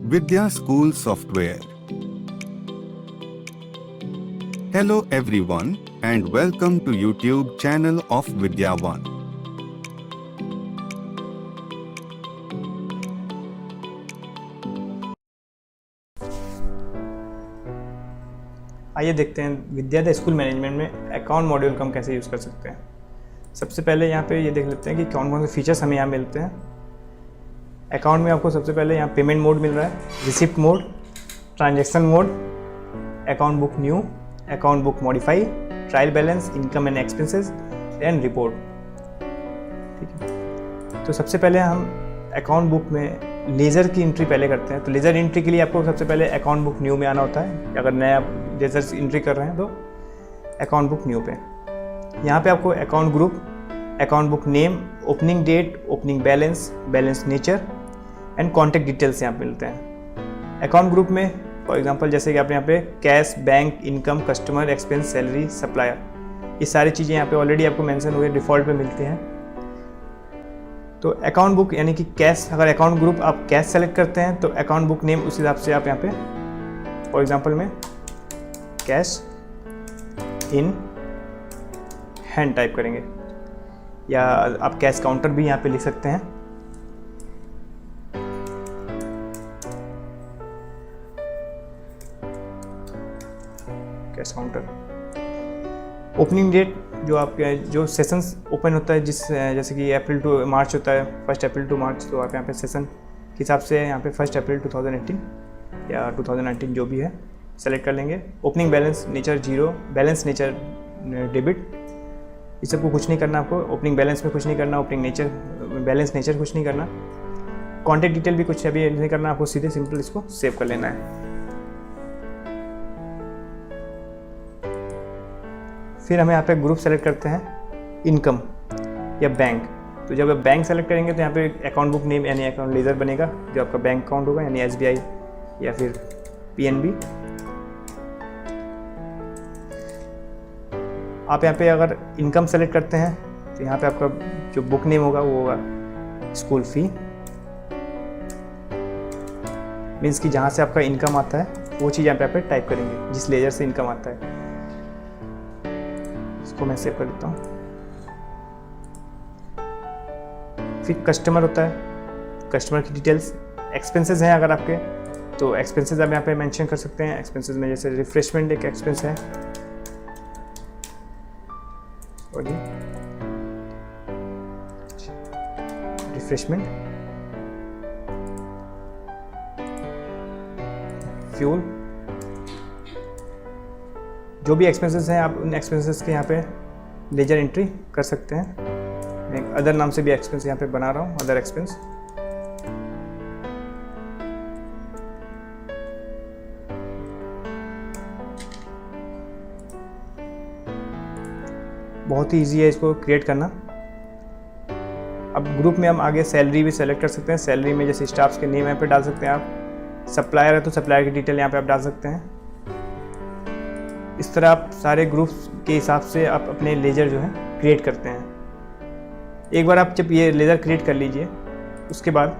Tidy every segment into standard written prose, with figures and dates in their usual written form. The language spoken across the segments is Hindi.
Vidya School Software. Hello everyone and welcome to YouTube channel of Vidya One. आइए देखते हैं विद्या द स्कूल मैनेजमेंट में अकाउंट मॉड्यूल को हम कैसे यूज़ कर सकते हैं। सबसे पहले यहाँ पे ये देख लेते हैं कि कौन कौन से फीचर्स हमें यहाँ मिलते हैं। अकाउंट में आपको सबसे पहले यहाँ पेमेंट मोड मिल रहा है, receipt mode, transaction mode, account book new, account book modify, trial balance, income and expenses and report. ठीक है, तो सबसे पहले हम अकाउंट बुक में लेज़र की एंट्री पहले करते हैं। तो लेज़र एंट्री के लिए आपको सबसे पहले अकाउंट बुक न्यू में आना होता है। अगर नया लेज़र एंट्री कर रहे हैं तो अकाउंट बुक न्यू पे यहाँ पे आपको account group, account book name, opening date, opening balance, balance nature and contact details यहाँ पे मिलते हैं। अकाउंट ग्रुप में फॉर एग्जांपल जैसे कि आप यहाँ पे cash, bank, income, customer, expense, salary, supplier, ये सारी चीज़ें यहाँ पे ऑलरेडी आपको मेंशन हुए डिफ़ॉल्ट पे मिलती हैं। तो अकाउंट बुक यानी कि कैश, अगर अकाउंट ग्रुप आप कैश सेलेक्ट करते हैं तो अकाउंट बुक नेम उस हिसाब से आप यहाँ पे फॉर एग्जांपल में कैश इन हैंड टाइप करेंगे, या आप कैश काउंटर भी यहाँ पे लिख सकते हैं। Cash counter. ओपनिंग डेट, जो आपके जो सेशंस ओपन होता है जैसे कि अप्रैल टू मार्च होता है, 1 अप्रैल टू मार्च, तो आप यहाँ पे सेशन के हिसाब से यहाँ पे 1 अप्रैल 2018 या 2019 जो भी है सेलेक्ट कर लेंगे। Opening balance nature 0, balance nature debit, इस सबको कुछ नहीं करना आपको। ओपनिंग बैलेंस में कुछ नहीं करना, ओपनिंग नेचर, बैलेंस नेचर कुछ नहीं करना, कॉन्टैक्ट डिटेल भी कुछ अभी नहीं करना आपको, सीधे सिंपल इसको सेव कर लेना है। फिर हमें यहाँ पे ग्रुप सेलेक्ट करते हैं, इनकम या बैंक। तो जब आप बैंक सेलेक्ट करेंगे तो यहाँ पे अकाउंट बुक नेम यानी अकाउंट लेज़र बनेगा, जो आपका बैंक अकाउंट होगा यानी SBI या फिर PNB। आप यहाँ पे अगर इनकम सेलेक्ट करते हैं तो यहाँ पे आपका जो बुक नेम होगा वो होगा स्कूल फी, मीन्स कि जहाँ से आपका इनकम आता है वो चीज़ यहाँ पे आप टाइप करेंगे, जिस लेजर से इनकम आता है। इसको मैं सेव कर देता हूँ। फिर कस्टमर होता है, कस्टमर की डिटेल्स। एक्सपेंसेस हैं अगर आपके तो एक्सपेंसेस आप यहाँ पे मेंशन कर सकते हैं। एक्सपेंसेस में जैसे रिफ्रेशमेंट एक एक्सपेंस है, रिफ्रेशमेंट, फ्यूल, जो भी एक्सपेंसेस हैं आप उन एक्सपेंसेस के यहाँ पे लेजर एंट्री कर सकते हैं। मैं अदर नाम से भी एक्सपेंस यहाँ पे बना रहा हूँ, अदर एक्सपेंस। बहुत ही ईजी है इसको क्रिएट करना। अब ग्रुप में हम आगे सैलरी भी सेलेक्ट कर सकते हैं। सैलरी में जैसे स्टाफ्स के नेम यहाँ पे डाल सकते हैं आप। सप्लायर है तो सप्लायर की डिटेल यहाँ पे आप डाल सकते हैं। इस तरह आप सारे ग्रुप्स के हिसाब से आप अपने लेजर जो है क्रिएट करते हैं। एक बार आप जब ये लेजर क्रिएट कर लीजिए उसके बाद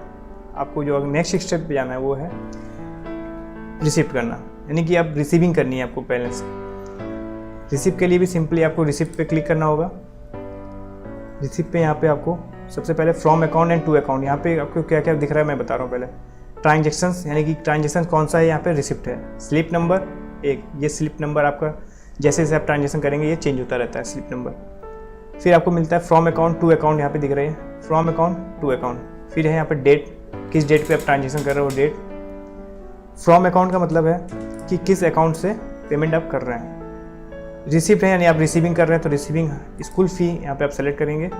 आपको जो नेक्स्ट स्टेप पे जाना है वो है रिसिप्ट करना, यानी कि आप रिसीविंग करनी है आपको बैलेंस। रिसिप्ट के लिए भी सिंपली आपको रिसिप्ट पे क्लिक करना होगा। रिसिप्ट पे यहाँ पे आपको सबसे पहले from account and to account, यहाँ पे आपको क्या क्या दिख रहा है मैं बता रहा हूँ। पहले ट्रांजेक्शन्स, यानी कि ट्रांजेक्शन कौन सा है यहाँ पे रिसिप्ट है। स्लिप नंबर एक, ये स्लिप नंबर आपका जैसे जैसे आप ट्रांजेक्शन करेंगे ये चेंज होता रहता है स्लिप नंबर। फिर आपको मिलता है फ्रॉम अकाउंट टू अकाउंट, यहाँ पे दिख रही है फ्रॉम अकाउंट टू अकाउंट। फिर है यहाँ पे डेट, किस डेट पे आप ट्रांजेक्शन कर रहे हो डेट। फ्रॉम अकाउंट का मतलब है कि किस अकाउंट से पेमेंट आप कर रहे हैं। रिसिप्ट है यानी आप रिसीविंग कर रहे हैं तो रिसीविंग स्कूल फ़ी यहाँ पे आप सेलेक्ट करेंगे,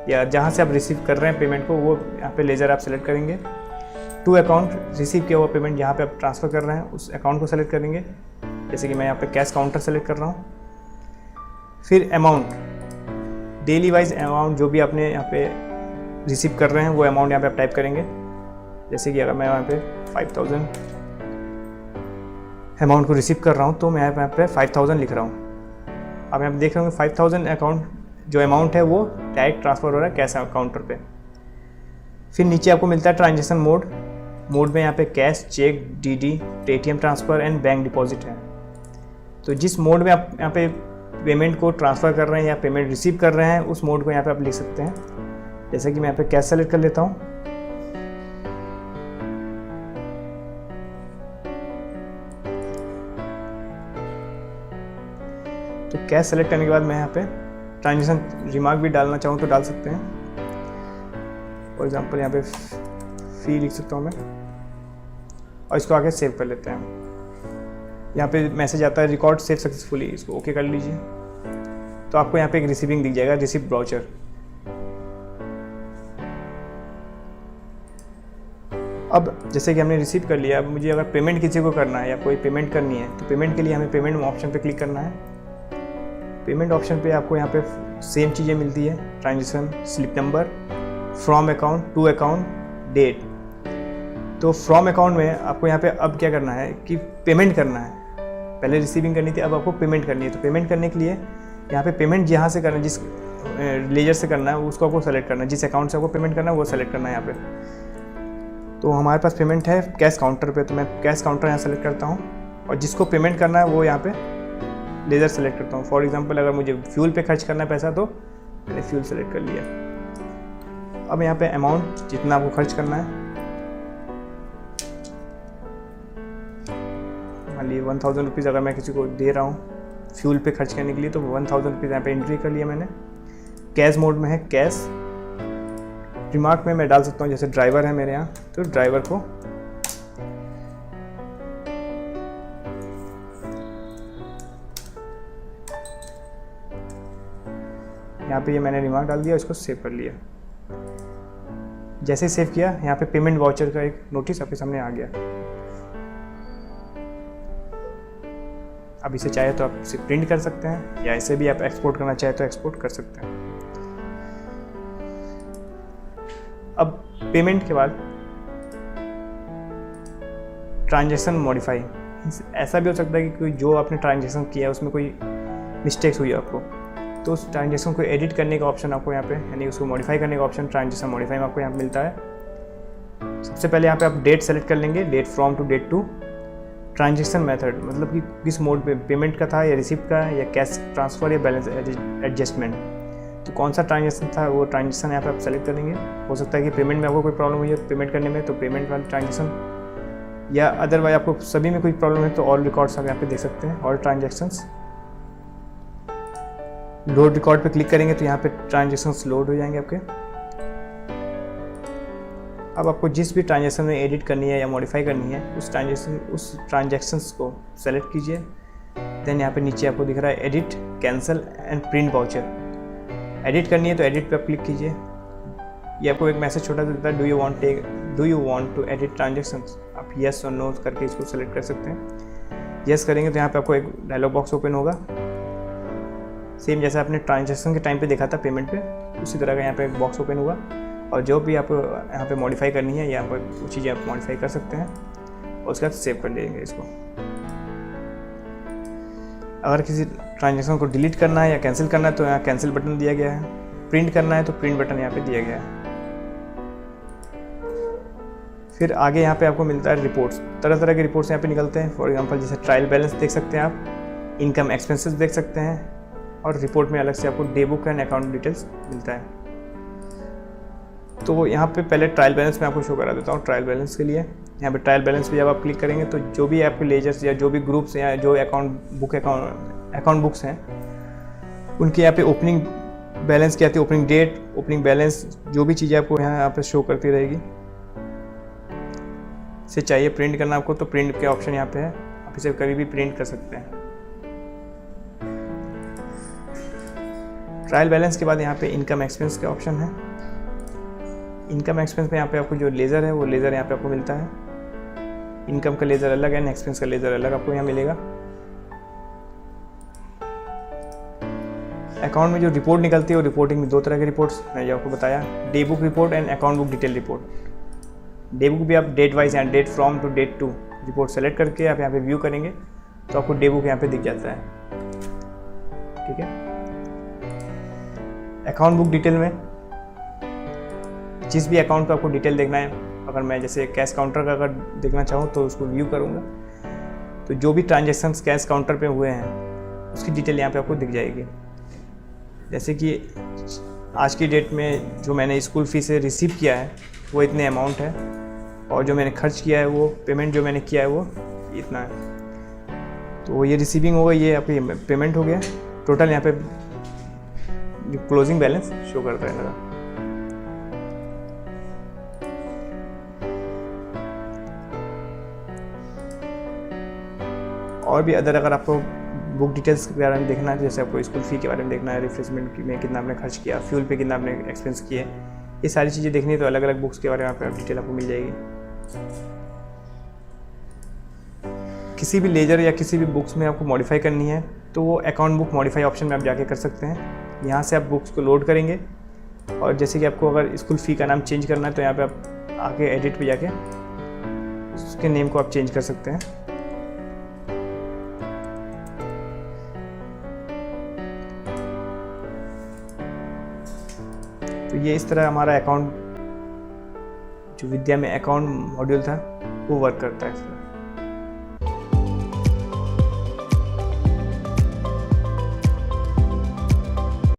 या जहाँ से आप रिसीव कर रहे हैं पेमेंट को वो यहाँ पे लेजर आप सेलेक्ट करेंगे। टू अकाउंट, रिसीव किया हुआ पेमेंट यहाँ पे आप ट्रांसफ़र कर रहे हैं उस अकाउंट को सेलेक्ट करेंगे, जैसे कि मैं यहाँ पे कैश काउंटर सेलेक्ट कर रहा हूँ। फिर अमाउंट, डेली वाइज अमाउंट जो भी आपने यहाँ पे रिसीव कर रहे हैं वो अमाउंट यहाँ पे आप टाइप करेंगे। जैसे कि अगर मैं यहाँ पे 5000 अमाउंट को रिसीव कर रहा हूँ तो मैं यहाँ पे 5000 लिख रहा हूँ। अब यहाँ पे देख रहे होंगे 5000 अकाउंट जो अमाउंट है वो डायरेक्ट ट्रांसफ़र हो रहा है कैश काउंटर पे। फिर नीचे आपको मिलता है ट्रांजेक्शन मोड, मोड में यहाँ पे cash, cheque, DD, ATM transfer and bank deposit है। तो जिस मोड में आप यहाँ पे पेमेंट को ट्रांसफ़र कर रहे हैं या पेमेंट रिसीव कर रहे हैं, उस मोड को यहाँ पे आप लिख सकते हैं। जैसे कि मैं यहाँ पे कैश सेलेक्ट कर लेता हूँ। तो कैश सेलेक्ट करने के बाद मैं यहाँ पे ट्रांजेक्शन रिमार्क भी डालना चाहूँ तो डाल सकते हैं। फॉर एग्जांपल यहाँ पे फी लिख सकता हूँ मैं, और इसको आगे सेव कर लेते हैं। यहाँ पे मैसेज आता है रिकॉर्ड सेव सक्सेसफुली, इसको ओके कर लीजिए। तो आपको यहाँ पे एक रिसीविंग दिख जाएगा, रिसीव ब्राउचर। अब जैसे कि हमने रिसीव कर लिया, अब मुझे अगर पेमेंट किसी को करना है या कोई पेमेंट करनी है, तो पेमेंट के लिए हमें पेमेंट ऑप्शन पे क्लिक करना है। पेमेंट ऑप्शन पे आपको यहाँ पे सेम चीज़ें मिलती है, transaction, slip number, from account, to account, date. तो फ्रॉम अकाउंट में आपको यहाँ पे अब क्या करना है कि पेमेंट करना है। पहले रिसीविंग करनी थी, अब आपको पेमेंट करनी है। तो पेमेंट करने के लिए यहाँ पे पेमेंट जहाँ से करना है, जिस लेजर से करना है उसको आपको सेलेक्ट करना है, जिस अकाउंट से आपको पेमेंट करना है वो सेलेक्ट करना है यहाँ पे। तो हमारे पास पेमेंट है कैश काउंटर पे, तो मैं कैश काउंटर यहाँ सेलेक्ट करता हूँ, और जिसको पेमेंट करना है वो यहाँ पे लेजर सेलेक्ट करता हूँ। फॉर एग्जांपल अगर मुझे फ्यूल पे खर्च करना है पैसा, तो मैंने फ्यूल सेलेक्ट कर लिया। अब यहाँ पे अमाउंट जितना आपको खर्च करना है, मान लीजिए 1000 रुपीज़ अगर मैं किसी को दे रहा हूँ फ्यूल पे खर्च करने के लिए, तो 1000 रुपीज़ यहाँ पे एंट्री कर लिया मैंने। कैश मोड में है कैश। रिमार्क में मैं डाल सकता हूँ, जैसे ड्राइवर है मेरे यहाँ, तो ड्राइवर को यहाँ पे ये मैंने रिमार्क डाल दिया, इसको सेव कर लिया। जैसे सेव किया, यहाँ पे पेमेंट वाउचर का एक नोटिस आपके सामने आ गया। अब इसे चाहे तो आप इसे प्रिंट कर सकते हैं, या इसे भी आप एक्सपोर्ट करना चाहे तो एक्सपोर्ट कर सकते हैं। अब पेमेंट के बाद ट्रांजैक्शन मॉडिफाई, ऐसा भी हो सकता है कि कोई जो आपने ट्रांजैक्शन किया है उसमें कोई मिस्टेक्स हुई है आपको, तो उस ट्रांजैक्शन को एडिट करने का ऑप्शन आपको यहाँ पे, यानी उसको मॉडिफाई करने का ऑप्शन ट्रांजैक्शन मॉडिफाई में आपको यहाँ पे मिलता है। सबसे पहले यहाँ पे आप डेट सेलेक्ट कर लेंगे, date from to date to. Transaction method मतलब कि किस मोड पे पेमेंट का था, या रिसिप्ट का, या कैश ट्रांसफ़र, या बैलेंस एडजस्टमेंट। तो कौन सा ट्रांजैक्शन था वो ट्रांजैक्शन यहाँ पे आप सेलेक्ट करेंगे। हो सकता है कि पेमेंट में आपको कोई प्रॉब्लम हुई है पेमेंट करने में, तो पेमेंट वाला ट्रांजैक्शन, या अदरवाइज आपको सभी में कोई प्रॉब्लम है तो ऑल रिकॉर्ड्स आप यहाँ पे देख सकते हैं, ऑल ट्रांजैक्शंस। लोड रिकॉर्ड पे क्लिक करेंगे तो यहाँ पे ट्रांजैक्शंस लोड हो जाएंगे आपके। अब आपको जिस भी ट्रांजैक्शन में एडिट करनी है या मॉडिफाई करनी है, उस ट्रांजैक्शंस को सेलेक्ट कीजिए। देन यहाँ पे नीचे आपको दिख रहा है edit, cancel and print voucher. Edit करनी है तो एडिट पे आप क्लिक कीजिए। ये आपको एक मैसेज छोटा सा देता है, do you want to edit transactions. आप येस और नो करके इसको सेलेक्ट कर सकते हैं। येस करेंगे तो यहाँ पे आपको एक डायलॉग बॉक्स ओपन होगा, सेम जैसे आपने ट्रांजैक्शन के टाइम पे देखा था पेमेंट पे, उसी तरह का यहाँ पे एक बॉक्स ओपन हुआ। और जो भी आपको यहाँ पे मॉडिफाई करनी है, यहाँ पर वो चीज़ें आप मॉडिफाई कर सकते हैं, और उसके बाद सेव कर देंगे इसको। अगर किसी ट्रांजैक्शन को डिलीट करना है या कैंसिल करना है तो यहाँ कैंसिल बटन दिया गया है। प्रिंट करना है तो प्रिंट बटन यहाँ पे दिया गया है। फिर आगे यहाँ पे आपको मिलता है रिपोर्ट्स, तरह तरह के रिपोर्ट्स यहाँ पे निकलते हैं। फॉर एग्जांपल जैसे ट्रायल बैलेंस देख सकते हैं आप, इनकम एक्सपेंसेस देख सकते हैं, और रिपोर्ट में अलग से आपको day book and account details मिलता है। तो यहाँ पे पहले ट्रायल बैलेंस में आपको शो करा देता हूँ। ट्रायल बैलेंस के लिए यहाँ पे ट्रायल बैलेंस पे जब आप क्लिक करेंगे तो जो भी आपके लेजर्स या जो भी ग्रुप्स या जो अकाउंट बुक्स हैं, उनकी यहाँ पे ओपनिंग बैलेंस की आती है, ओपनिंग डेट, ओपनिंग बैलेंस, जो भी चीज़ें आपको यहाँ पे शो करती रहेगी। इसे चाहिए प्रिंट करना आपको तो प्रिंट के ऑप्शन यहाँ पे है, आप इसे कभी भी प्रिंट कर सकते हैं। ट्रायल बैलेंस के बाद यहाँ पे इनकम एक्सपेंस का ऑप्शन है। इनकम एक्सपेंस में यहाँ पे आपको जो लेज़र है वो लेज़र यहाँ पे आपको मिलता है। इनकम का लेज़र अलग है, एक्सपेंस का लेज़र अलग आपको यहाँ मिलेगा। अकाउंट में जो रिपोर्ट निकलती है वो रिपोर्टिंग में दो तरह की रिपोर्ट्स मैंने आपको बताया, day book report and account book detail report. Day book भी आप डेट वाइज या date from to date to report select करके आप यहाँ पे व्यू करेंगे तो आपको डे बुक यहाँ पे दिख जाता है। ठीक है। अकाउंट बुक डिटेल में जिस भी अकाउंट का आपको डिटेल देखना है अगर मैं जैसे कैश काउंटर का अगर देखना चाहूँ तो उसको व्यू करूँगा, तो जो भी ट्रांजेक्शन्स कैश काउंटर पे हुए हैं उसकी डिटेल यहाँ पे आपको दिख जाएगी। जैसे कि आज की डेट में जो मैंने स्कूल फीस से रिसीव किया है वो इतने अमाउंट है, और जो मैंने खर्च किया है वो पेमेंट जो मैंने किया है वो इतना है। तो ये रिसीविंग हो गई, ये आपकी पेमेंट हो गया। टोटल यहाँ पे जो क्लोजिंग बैलेंस शो करता है मेरा। और भी अगर आपको बुक डिटेल्स के बारे में देखना है, जैसे आपको स्कूल फ़ी के बारे में देखना है, रिफ्रेशमेंट में कितना आपने खर्च किया, फ्यूल पे कितना आपने एक्सपेंस किए, ये सारी चीज़ें देखनी है तो अलग अलग बुक्स के बारे में आप डिटेल आपको मिल जाएगी। किसी भी लेजर या किसी भी बुक्स में आपको मॉडिफाई करनी है तो वो अकाउंट बुक मॉडिफाई ऑप्शन में आप जाके कर सकते हैं। यहाँ से आप बुक्स को लोड करेंगे, और जैसे कि आपको अगर स्कूल फ़ी का नाम चेंज करना है तो यहाँ पे आप आके एडिट पे जाके उसके नेम को आप चेंज कर सकते हैं। तो ये इस तरह हमारा अकाउंट जो विद्या में अकाउंट मॉड्यूल था वो वर्क करता है।